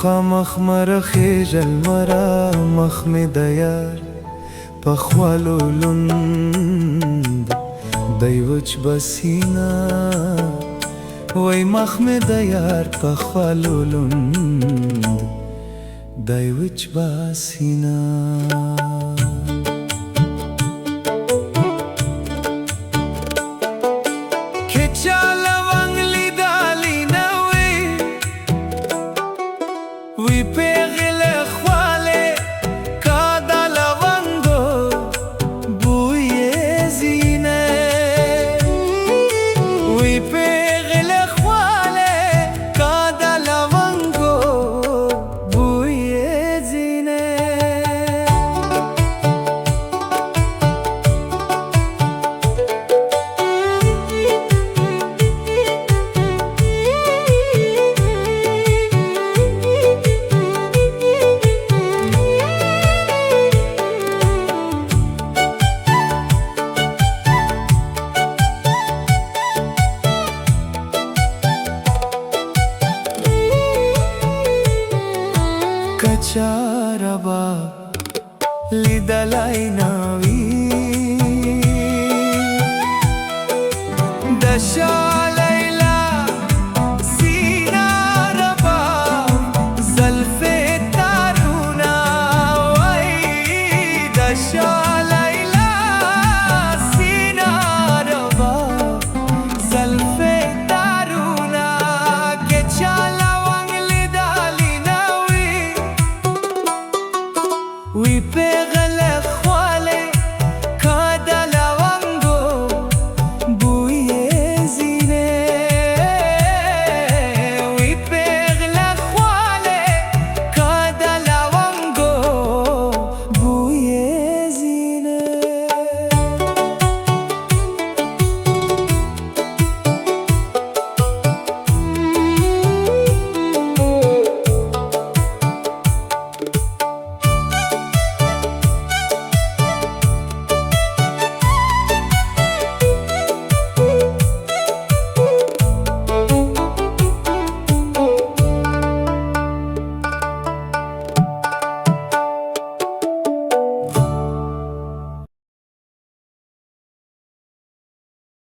مخامخ مرخیږل مرا مخ مې د یار په خولو لوند دی وچ بسینا وای مخ مې د یار په خولو لوند دی وچ بسینا وی پیغله خواله کادا لونگو بوی زینه وی پیغله خواله کادا لونگو بوی زینه कचारबा लिदलाई नावी दशा